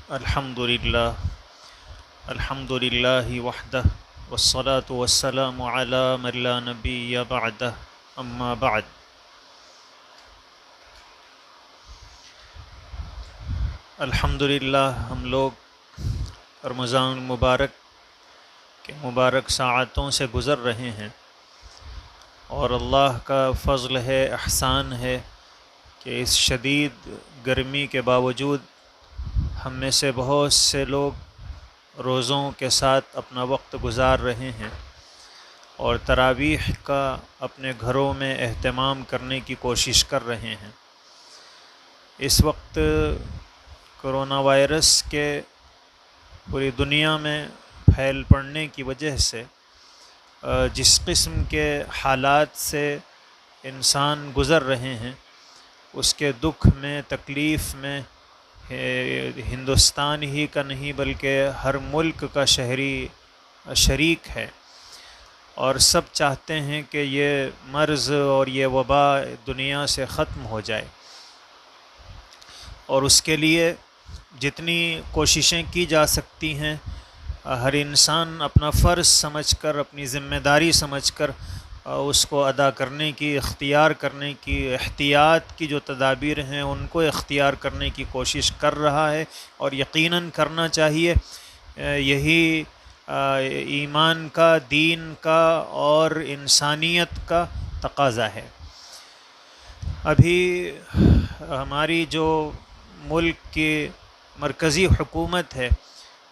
الحمدللہ الحمدللہ وحدہ والصلاة والسلام علی من لا نبی بعدہ اما بعد۔ الحمدللہ ہم لوگ رمضان المبارک کے مبارک ساعتوں سے گزر رہے ہیں، اور اللہ کا فضل ہے، احسان ہے کہ اس شدید گرمی کے باوجود ہم میں سے بہت سے لوگ روزوں کے ساتھ اپنا وقت گزار رہے ہیں اور تراویح کا اپنے گھروں میں اہتمام کرنے کی کوشش کر رہے ہیں۔ اس وقت کرونا وائرس کے پوری دنیا میں پھیل پڑنے کی وجہ سے جس قسم کے حالات سے انسان گزر رہے ہیں، اس کے دکھ میں، تکلیف میں ہندوستان ہی کا نہیں بلکہ ہر ملک کا شہری شریک ہے، اور سب چاہتے ہیں کہ یہ مرض اور یہ وبا دنیا سے ختم ہو جائے، اور اس کے لیے جتنی کوششیں کی جا سکتی ہیں ہر انسان اپنا فرض سمجھ کر، اپنی ذمہ داری سمجھ کر اس کو ادا کرنے کی، اختیار کرنے کی، احتیاط کی جو تدابیر ہیں ان کو اختیار کرنے کی کوشش کر رہا ہے، اور یقیناً کرنا چاہیے۔ یہی ایمان کا، دین کا اور انسانیت کا تقاضا ہے۔ ابھی ہماری جو ملک کی مرکزی حکومت ہے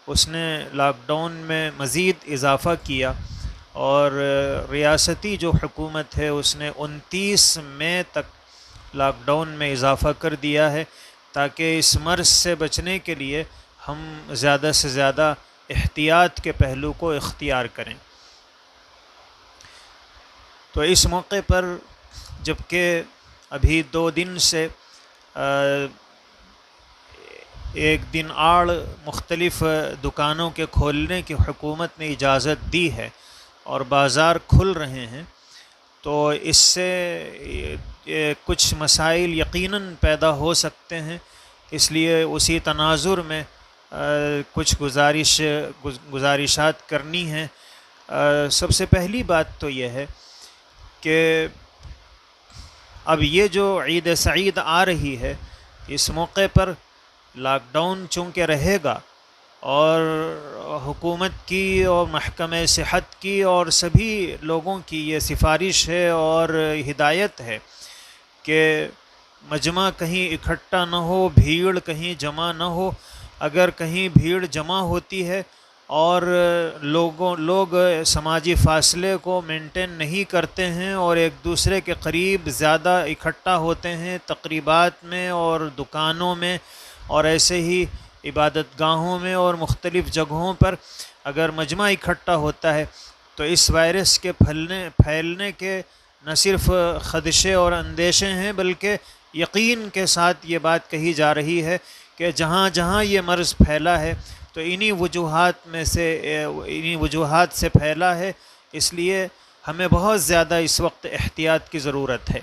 اس نے لاک ڈاؤن میں مزید اضافہ کیا، اور ریاستی جو حکومت ہے اس نے 29 مئی تک لاک ڈاؤن میں اضافہ کر دیا ہے، تاکہ اس مرض سے بچنے کے لیے ہم زیادہ سے زیادہ احتیاط کے پہلو کو اختیار کریں۔ تو اس موقع پر جبکہ ابھی 2 دن سے ایک دن آڑ مختلف دکانوں کے کھولنے کی حکومت نے اجازت دی ہے اور بازار کھل رہے ہیں، تو اس سے کچھ مسائل یقیناً پیدا ہو سکتے ہیں۔ اس لیے اسی تناظر میں کچھ گزارشات کرنی ہیں۔ سب سے پہلی بات تو یہ ہے کہ اب یہ جو عید سعید آ رہی ہے، اس موقع پر لاک ڈاؤن چونکہ رہے گا، اور حکومت کی اور محکمہ صحت کی اور سبھی لوگوں کی یہ سفارش ہے اور ہدایت ہے کہ مجمع کہیں اکٹھا نہ ہو، بھیڑ کہیں جمع نہ ہو۔ اگر کہیں بھیڑ جمع ہوتی ہے اور لوگ سماجی فاصلے کو مینٹین نہیں کرتے ہیں اور ایک دوسرے کے قریب زیادہ اکٹھا ہوتے ہیں تقریبات میں اور دکانوں میں اور ایسے ہی عبادت گاہوں میں اور مختلف جگہوں پر اگر مجمع اکٹھا ہوتا ہے، تو اس وائرس کے پھیلنے کے نہ صرف خدشے اور اندیشے ہیں، بلکہ یقین کے ساتھ یہ بات کہی جا رہی ہے کہ جہاں جہاں یہ مرض پھیلا ہے تو انہی وجوہات سے پھیلا ہے۔ اس لیے ہمیں بہت زیادہ اس وقت احتیاط کی ضرورت ہے۔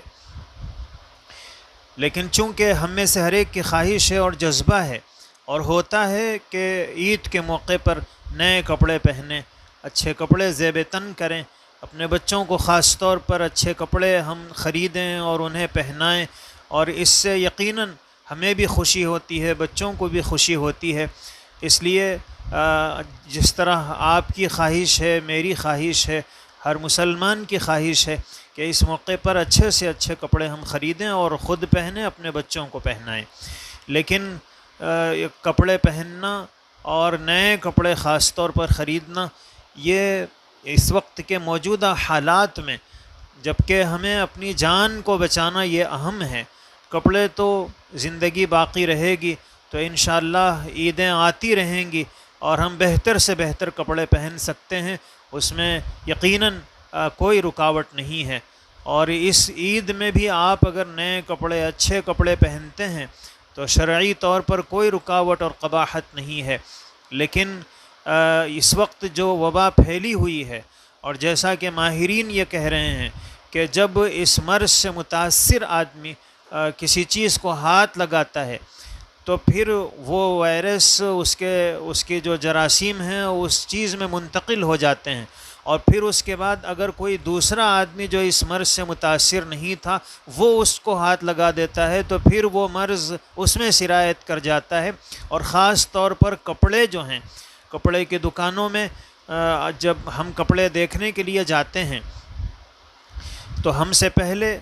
لیکن چونکہ ہم میں سے ہر ایک کی خواہش ہے اور جذبہ ہے، اور ہوتا ہے کہ عید کے موقع پر نئے کپڑے پہنیں، اچھے کپڑے زیب تن کریں، اپنے بچوں کو خاص طور پر اچھے کپڑے ہم خریدیں اور انہیں پہنائیں، اور اس سے یقیناً ہمیں بھی خوشی ہوتی ہے، بچوں کو بھی خوشی ہوتی ہے۔ اس لیے جس طرح آپ کی خواہش ہے، میری خواہش ہے، ہر مسلمان کی خواہش ہے کہ اس موقع پر اچھے سے اچھے کپڑے ہم خریدیں اور خود پہنیں، اپنے بچوں کو پہنائیں۔ لیکن کپڑے پہننا اور نئے کپڑے خاص طور پر خریدنا، یہ اس وقت کے موجودہ حالات میں، جبکہ ہمیں اپنی جان کو بچانا یہ اہم ہے۔ کپڑے تو زندگی باقی رہے گی تو انشاءاللہ عیدیں آتی رہیں گی اور ہم بہتر سے بہتر کپڑے پہن سکتے ہیں، اس میں یقیناً کوئی رکاوٹ نہیں ہے۔ اور اس عید میں بھی آپ اگر نئے کپڑے، اچھے کپڑے پہنتے ہیں تو شرعی طور پر کوئی رکاوٹ اور قباحت نہیں ہے۔ لیکن اس وقت جو وبا پھیلی ہوئی ہے، اور جیسا کہ ماہرین یہ کہہ رہے ہیں کہ جب اس مرض سے متاثر آدمی کسی چیز کو ہاتھ لگاتا ہے تو پھر وہ وائرس اس کی جو جراثیم ہیں اس چیز میں منتقل ہو جاتے ہیں، اور پھر اس کے بعد اگر کوئی دوسرا آدمی جو اس مرض سے متاثر نہیں تھا وہ اس کو ہاتھ لگا دیتا ہے تو پھر وہ مرض اس میں سرایت کر جاتا ہے۔ اور خاص طور پر کپڑے جو ہیں، کپڑے کی دکانوں میں جب ہم کپڑے دیکھنے کے لیے جاتے ہیں تو ہم سے پہلے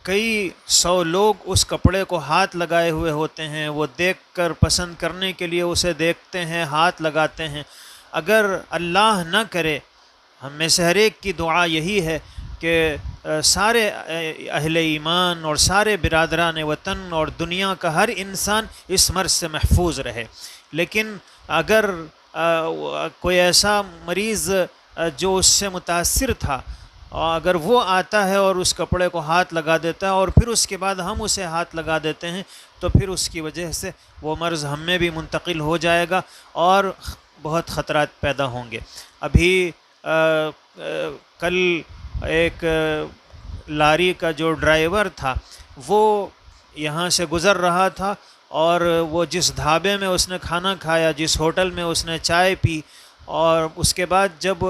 کئی 100 لوگ اس کپڑے کو ہاتھ لگائے ہوئے ہوتے ہیں، وہ دیکھ کر پسند کرنے کے لیے اسے دیکھتے ہیں، ہاتھ لگاتے ہیں۔ اگر اللہ نہ کرے، ہم میں سے ہر ایک کی دعا یہی ہے کہ سارے اہل ایمان اور سارے برادران وطن اور دنیا کا ہر انسان اس مرض سے محفوظ رہے، لیکن اگر کوئی ایسا مریض جو اس سے متاثر تھا اگر وہ آتا ہے اور اس کپڑے کو ہاتھ لگا دیتا ہے اور پھر اس کے بعد ہم اسے ہاتھ لگا دیتے ہیں تو پھر اس کی وجہ سے وہ مرض ہم میں بھی منتقل ہو جائے گا اور بہت خطرات پیدا ہوں گے۔ ابھی کل ایک لاری کا جو ڈرائیور تھا وہ یہاں سے گزر رہا تھا، اور وہ جس ڈھابے میں اس نے کھانا کھایا، جس ہوٹل میں اس نے چائے پی، اور اس کے بعد جب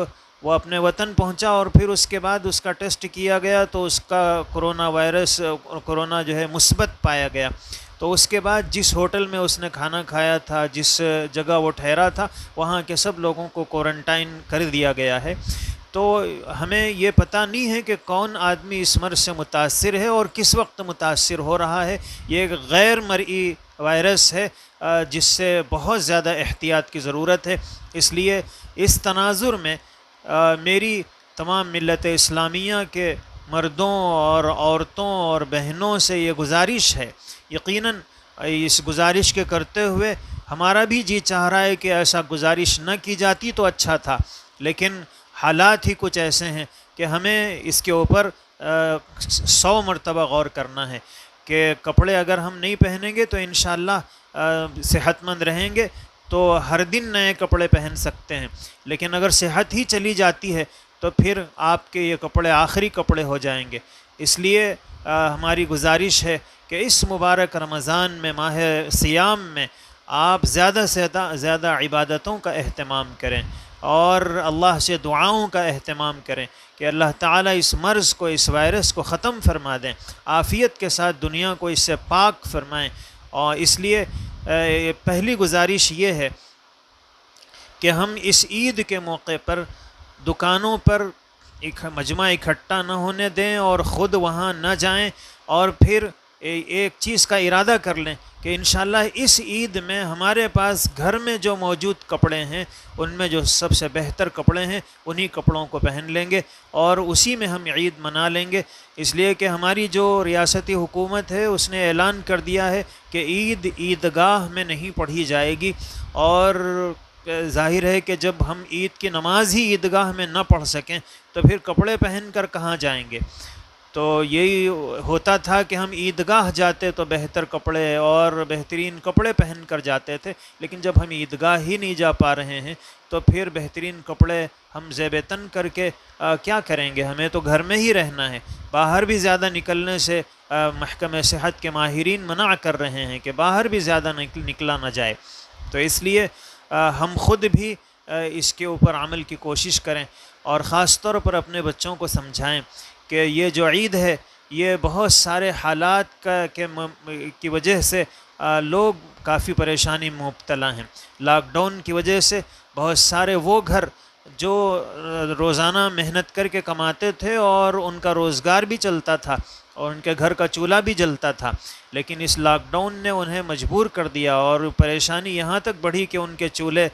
وہ اپنے وطن پہنچا اور پھر اس کے بعد اس کا ٹیسٹ کیا گیا تو اس کا کرونا جو ہے مثبت پایا گیا۔ تو اس کے بعد جس ہوٹل میں اس نے کھانا کھایا تھا، جس جگہ وہ ٹھہرا تھا، وہاں کے سب لوگوں کو کوارنٹائن کر دیا گیا ہے۔ تو ہمیں یہ پتہ نہیں ہے کہ کون آدمی اس مرض سے متاثر ہے اور کس وقت متاثر ہو رہا ہے۔ یہ ایک غیر مرئی وائرس ہے جس سے بہت زیادہ احتیاط کی ضرورت ہے۔ اس لیے اس تناظر میں میری تمام ملت اسلامیہ کے مردوں اور عورتوں اور بہنوں سے یہ گزارش ہے، یقیناً اس گزارش کے کرتے ہوئے ہمارا بھی جی چاہ رہا ہے کہ ایسا گزارش نہ کی جاتی تو اچھا تھا، لیکن حالات ہی کچھ ایسے ہیں کہ ہمیں اس کے اوپر 100 مرتبہ غور کرنا ہے کہ کپڑے اگر ہم نہیں پہنیں گے تو انشاءاللہ صحت مند رہیں گے تو ہر دن نئے کپڑے پہن سکتے ہیں، لیکن اگر صحت ہی چلی جاتی ہے تو پھر آپ کے یہ کپڑے آخری کپڑے ہو جائیں گے۔ اس لیے ہماری گزارش ہے کہ اس مبارک رمضان میں، ماہ صیام میں، آپ زیادہ سے زیادہ عبادتوں کا اہتمام کریں اور اللہ سے دعاؤں کا اہتمام کریں کہ اللہ تعالیٰ اس مرض کو، اس وائرس کو ختم فرما دیں، عافیت کے ساتھ دنیا کو اس سے پاک فرمائیں۔ اور اس لیے پہلی گزارش یہ ہے کہ ہم اس عید کے موقع پر دکانوں پر مجمع اکٹھا نہ ہونے دیں اور خود وہاں نہ جائیں، اور پھر ایک چیز کا ارادہ کر لیں کہ انشاءاللہ اس عید میں ہمارے پاس گھر میں جو موجود کپڑے ہیں ان میں جو سب سے بہتر کپڑے ہیں انہی کپڑوں کو پہن لیں گے اور اسی میں ہم عید منا لیں گے۔ اس لیے کہ ہماری جو ریاستی حکومت ہے اس نے اعلان کر دیا ہے کہ عید عیدگاہ میں نہیں پڑھی جائے گی، اور ظاہر ہے کہ جب ہم عید کی نماز ہی عیدگاہ میں نہ پڑھ سکیں تو پھر کپڑے پہن کر کہاں جائیں گے۔ تو یہی ہوتا تھا کہ ہم عیدگاہ جاتے تو بہتر کپڑے اور بہترین کپڑے پہن کر جاتے تھے، لیکن جب ہم عیدگاہ ہی نہیں جا پا رہے ہیں تو پھر بہترین کپڑے ہم زیب تن کر کے کیا کریں گے؟ ہمیں تو گھر میں ہی رہنا ہے۔ باہر بھی زیادہ نکلنے سے محکمہ صحت کے ماہرین منع کر رہے ہیں کہ باہر بھی زیادہ نکلا نہ جائے۔ تو اس لیے ہم خود بھی اس کے اوپر عمل کی کوشش کریں اور خاص طور پر اپنے بچوں کو سمجھائیں کہ یہ جو عید ہے یہ بہت سارے حالات کی وجہ سے لوگ کافی پریشانی میں مبتلا ہیں۔ لاک ڈاؤن کی وجہ سے بہت سارے وہ گھر جو روزانہ محنت کر کے کماتے تھے اور ان کا روزگار بھی چلتا تھا اور ان کے گھر کا چولہا بھی جلتا تھا، لیکن اس لاک ڈاؤن نے انہیں مجبور کر دیا اور پریشانی یہاں تک بڑھی کہ ان کے چولہے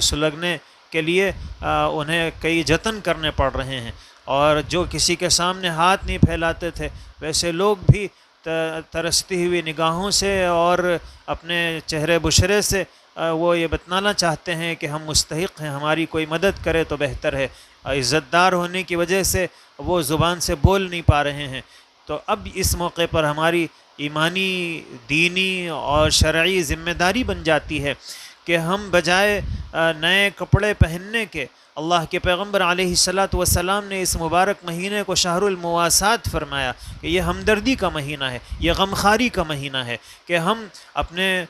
سلگنے کے لیے انہیں کئی جتن کرنے پڑ رہے ہیں، اور جو کسی کے سامنے ہاتھ نہیں پھیلاتے تھے ویسے لوگ بھی ترستی ہوئی نگاہوں سے اور اپنے چہرے بشرے سے وہ یہ بتلانا چاہتے ہیں کہ ہم مستحق ہیں، ہماری کوئی مدد کرے تو بہتر ہے۔ عزت دار ہونے کی وجہ سے وہ زبان سے بول نہیں پا رہے ہیں۔ تو اب اس موقع پر ہماری ایمانی، دینی اور شرعی ذمہ داری بن جاتی ہے کہ ہم بجائے نئے کپڑے پہننے کے، اللہ کے پیغمبر علیہ الصلاۃ والسلام نے اس مبارک مہینے کو شہر المواسات فرمایا کہ یہ ہمدردی کا مہینہ ہے، یہ غمخواری کا مہینہ ہے، کہ ہم اپنے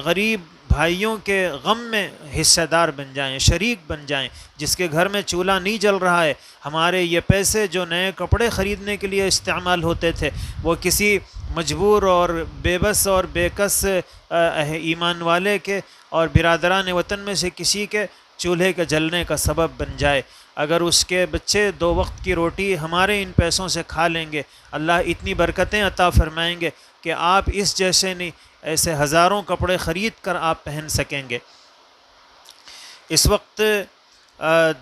غریب بھائیوں کے غم میں حصہ دار بن جائیں، شریک بن جائیں۔ جس کے گھر میں چولہا نہیں جل رہا ہے، ہمارے یہ پیسے جو نئے کپڑے خریدنے کے لیے استعمال ہوتے تھے، وہ کسی مجبور اور بے بس اور بے کس ایمان والے کے اور برادران وطن میں سے کسی کے چولہے کے جلنے کا سبب بن جائے۔ اگر اس کے بچے 2 وقت کی روٹی ہمارے ان پیسوں سے کھا لیں گے، اللہ اتنی برکتیں عطا فرمائیں گے کہ آپ اس جیسے نہیں، ایسے ہزاروں کپڑے خرید کر آپ پہن سکیں گے۔ اس وقت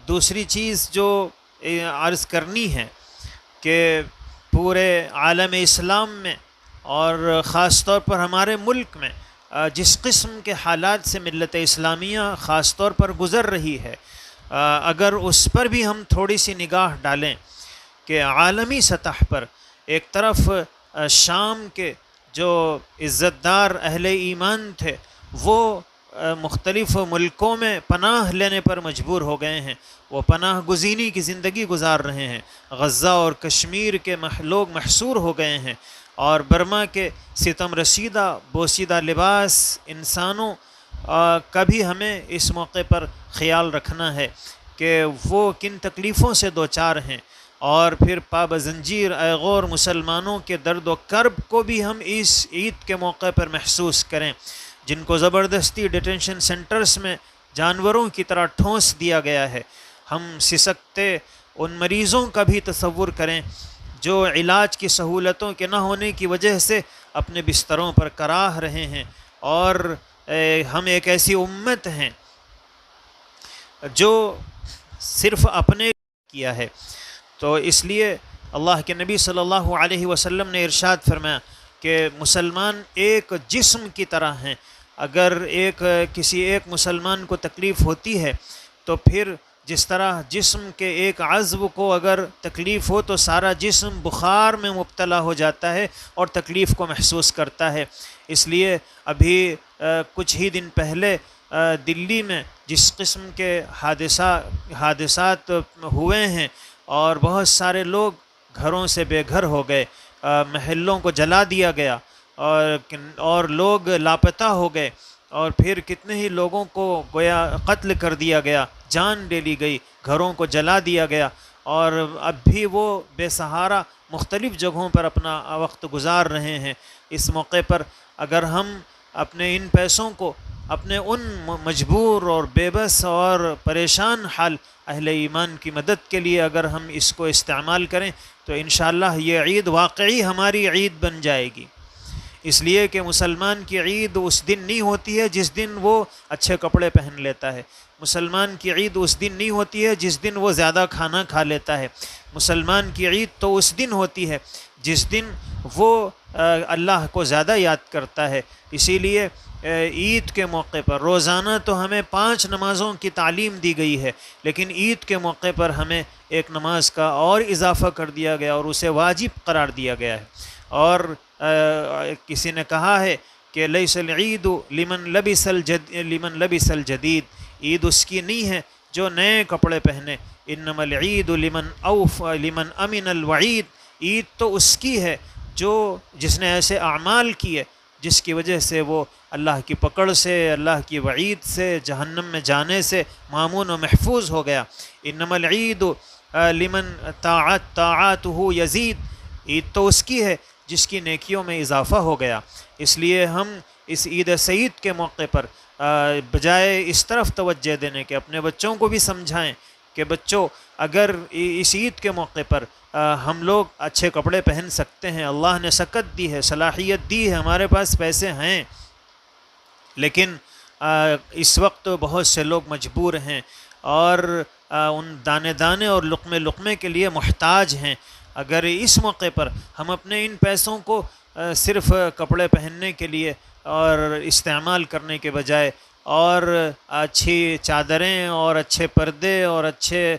دوسری چیز جو عرض کرنی ہے کہ پورے عالم اسلام میں اور خاص طور پر ہمارے ملک میں جس قسم کے حالات سے ملت اسلامیہ خاص طور پر گزر رہی ہے، اگر اس پر بھی ہم تھوڑی سی نگاہ ڈالیں کہ عالمی سطح پر ایک طرف شام کے جو عزت دار اہل ایمان تھے وہ مختلف ملکوں میں پناہ لینے پر مجبور ہو گئے ہیں، وہ پناہ گزینی کی زندگی گزار رہے ہیں۔ غزہ اور کشمیر کے لوگ محصور ہو گئے ہیں، اور برما کے ستم رسیدہ بوسیدہ لباس انسانوں کا بھی ہمیں اس موقع پر خیال رکھنا ہے کہ وہ کن تکلیفوں سے دوچار ہیں، اور پھر پاب زنجیر اے غور مسلمانوں کے درد و کرب کو بھی ہم اس عید کے موقع پر محسوس کریں، جن کو زبردستی ڈیٹینشن سینٹرز میں جانوروں کی طرح ٹھونس دیا گیا ہے۔ ہم سسکتے ان مریضوں کا بھی تصور کریں جو علاج کی سہولتوں کے نہ ہونے کی وجہ سے اپنے بستروں پر کراہ رہے ہیں، اور ہم ایک ایسی امت ہیں جو صرف اپنے کیا ہے۔ تو اس لیے اللہ کے نبی صلی اللہ علیہ وسلم نے ارشاد فرمایا کہ مسلمان ایک جسم کی طرح ہیں، اگر کسی ایک مسلمان کو تکلیف ہوتی ہے تو پھر جس طرح جسم کے ایک عضو کو اگر تکلیف ہو تو سارا جسم بخار میں مبتلا ہو جاتا ہے اور تکلیف کو محسوس کرتا ہے۔ اس لیے ابھی کچھ ہی دن پہلے دلی میں جس قسم کے حادثات ہوئے ہیں اور بہت سارے لوگ گھروں سے بے گھر ہو گئے، محلوں کو جلا دیا گیا اور لوگ لاپتہ ہو گئے، اور پھر کتنے ہی لوگوں کو گویا قتل کر دیا گیا، جان لے لی گئی، گھروں کو جلا دیا گیا، اور اب بھی وہ بے سہارا مختلف جگہوں پر اپنا وقت گزار رہے ہیں۔ اس موقع پر اگر ہم اپنے ان پیسوں کو اپنے ان مجبور اور بے بس اور پریشان حال اہل ایمان کی مدد کے لیے اگر ہم اس کو استعمال کریں تو انشاءاللہ یہ عید واقعی ہماری عید بن جائے گی۔ اس لیے کہ مسلمان کی عید اس دن نہیں ہوتی ہے جس دن وہ اچھے کپڑے پہن لیتا ہے، مسلمان کی عید اس دن نہیں ہوتی ہے جس دن وہ زیادہ کھانا کھا لیتا ہے، مسلمان کی عید تو اس دن ہوتی ہے جس دن وہ اللہ کو زیادہ یاد کرتا ہے۔ اسی لیے عید کے موقع پر روزانہ تو ہمیں 5 نمازوں کی تعلیم دی گئی ہے، لیکن عید کے موقع پر ہمیں ایک نماز کا اور اضافہ کر دیا گیا اور اسے واجب قرار دیا گیا ہے۔ اور کسی نے کہا ہے کہ لیس العید لمن لبس الجدید، عید اس کی نہیں ہے جو نئے کپڑے پہنے، انما العید لمن امن الوعید، عید تو اس کی ہے جس نے ایسے اعمال کیے جس کی وجہ سے وہ اللہ کی پکڑ سے، اللہ کی وعید سے، جہنم میں جانے سے مامون و محفوظ ہو گیا۔ انما العید لمن طاعته یزید، عید تو اس کی ہے جس کی نیکیوں میں اضافہ ہو گیا۔ اس لیے ہم اس عید سعید کے موقع پر بجائے اس طرف توجہ دینے کے اپنے بچوں کو بھی سمجھائیں کہ بچوں اگر اس عید کے موقع پر ہم لوگ اچھے کپڑے پہن سکتے ہیں، اللہ نے سکت دی ہے، صلاحیت دی ہے، ہمارے پاس پیسے ہیں، لیکن اس وقت بہت سے لوگ مجبور ہیں اور ان دانے دانے اور لقمے لقمے کے لیے محتاج ہیں۔ اگر اس موقع پر ہم اپنے ان پیسوں کو صرف کپڑے پہننے کے لیے اور استعمال کرنے کے بجائے اور اچھی چادریں اور اچھے پردے اور اچھے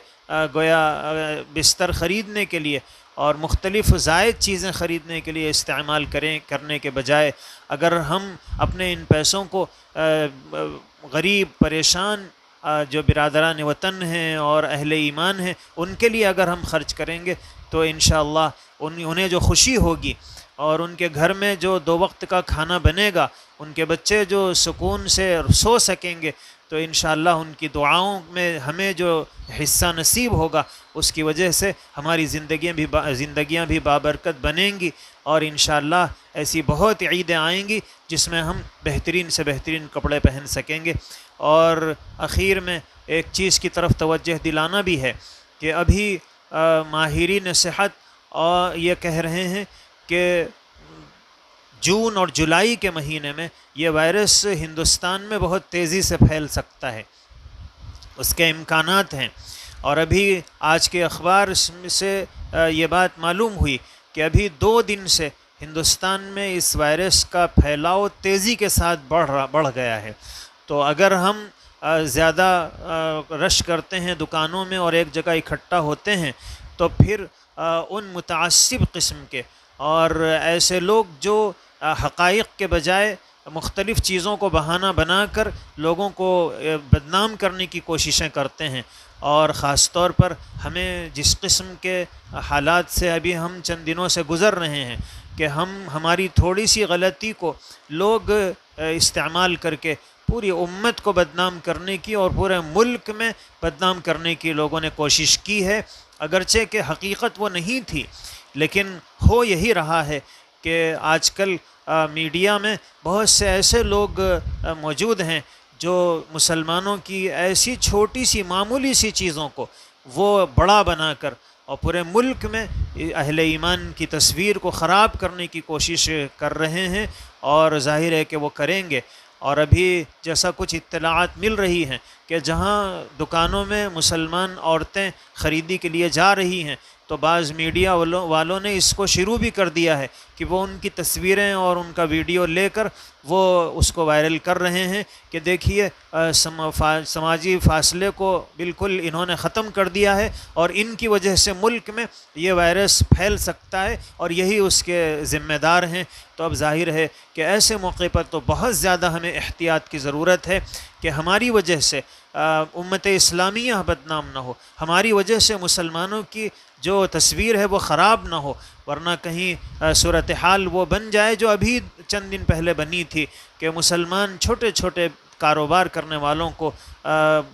گویا بستر خریدنے کے لیے اور مختلف زائد چیزیں خریدنے کے لیے استعمال کرنے کے بجائے اگر ہم اپنے ان پیسوں کو غریب پریشان جو برادران وطن ہیں اور اہل ایمان ہیں ان کے لیے اگر ہم خرچ کریں گے تو انشاءاللہ انہیں جو خوشی ہوگی اور ان کے گھر میں جو 2 وقت کا کھانا بنے گا، ان کے بچے جو سکون سے سو سکیں گے، تو انشاءاللہ ان کی دعاؤں میں ہمیں جو حصہ نصیب ہوگا اس کی وجہ سے ہماری زندگیاں بھی بابرکت بنیں گی، اور انشاءاللہ ایسی بہت عیدیں آئیں گی جس میں ہم بہترین سے بہترین کپڑے پہن سکیں گے۔ اور اخیر میں ایک چیز کی طرف توجہ دلانا بھی ہے کہ ابھی ماہرین صحت یہ کہہ رہے ہیں کہ جون اور جولائی کے مہینے میں یہ وائرس ہندوستان میں بہت تیزی سے پھیل سکتا ہے، اس کے امکانات ہیں۔ اور ابھی آج کے اخبار سے یہ بات معلوم ہوئی کہ ابھی 2 دن سے ہندوستان میں اس وائرس کا پھیلاؤ تیزی کے ساتھ بڑھ گیا ہے۔ تو اگر ہم زیادہ رش کرتے ہیں دکانوں میں اور ایک جگہ اکٹھا ہوتے ہیں تو پھر ان متعصب قسم کے اور ایسے لوگ جو حقائق کے بجائے مختلف چیزوں کو بہانہ بنا کر لوگوں کو بدنام کرنے کی کوششیں کرتے ہیں، اور خاص طور پر ہمیں جس قسم کے حالات سے ابھی ہم چند دنوں سے گزر رہے ہیں کہ ہماری تھوڑی سی غلطی کو لوگ استعمال کر کے پوری امت کو بدنام کرنے کی اور پورے ملک میں بدنام کرنے کی لوگوں نے کوشش کی ہے، اگرچہ کہ حقیقت وہ نہیں تھی، لیکن ہو یہی رہا ہے کہ آج کل میڈیا میں بہت سے ایسے لوگ موجود ہیں جو مسلمانوں کی ایسی چھوٹی سی معمولی سی چیزوں کو وہ بڑا بنا کر اور پورے ملک میں اہل ایمان کی تصویر کو خراب کرنے کی کوشش کر رہے ہیں، اور ظاہر ہے کہ وہ کریں گے۔ اور ابھی جیسا کچھ اطلاعات مل رہی ہیں کہ جہاں دکانوں میں مسلمان عورتیں خریدی کے لیے جا رہی ہیں تو بعض میڈیا والوں نے اس کو شروع بھی کر دیا ہے کہ وہ ان کی تصویریں اور ان کا ویڈیو لے کر وہ اس کو وائرل کر رہے ہیں کہ دیکھیے سماجی فاصلے کو بالکل انہوں نے ختم کر دیا ہے اور ان کی وجہ سے ملک میں یہ وائرس پھیل سکتا ہے اور یہی اس کے ذمہ دار ہیں۔ تو اب ظاہر ہے کہ ایسے موقع پر تو بہت زیادہ ہمیں احتیاط کی ضرورت ہے کہ ہماری وجہ سے امت اسلامیہ بدنام نہ ہو، ہماری وجہ سے مسلمانوں کی جو تصویر ہے وہ خراب نہ ہو، ورنہ کہیں صورتحال وہ بن جائے جو ابھی چند دن پہلے بنی تھی کہ مسلمان چھوٹے چھوٹے کاروبار کرنے والوں کو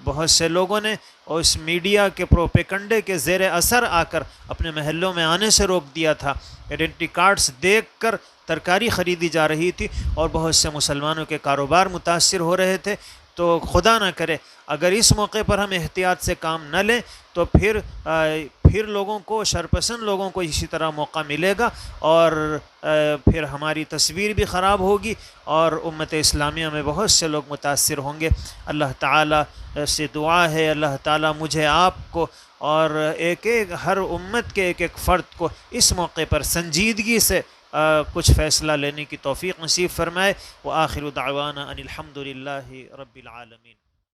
بہت سے لوگوں نے اس میڈیا کے پروپیگنڈے کے زیر اثر آ کر اپنے محلوں میں آنے سے روک دیا تھا۔ آئیڈینٹی کارڈز دیکھ کر ترکاری خریدی جا رہی تھی اور بہت سے مسلمانوں کے کاروبار متاثر ہو رہے تھے۔ تو خدا نہ کرے اگر اس موقع پر ہم احتیاط سے کام نہ لیں تو پھر لوگوں کو، شرپسند لوگوں کو اسی طرح موقع ملے گا اور پھر ہماری تصویر بھی خراب ہوگی اور امت اسلامیہ میں بہت سے لوگ متاثر ہوں گے۔ اللہ تعالیٰ سے دعا ہے اللہ تعالیٰ مجھے، آپ کو اور ہر امت کے ایک ایک فرد کو اس موقع پر سنجیدگی سے کچھ فیصلہ لینے کی توفیق نصیب فرمائے۔ وآخر دعوانا ان الحمد للہ رب العالمین۔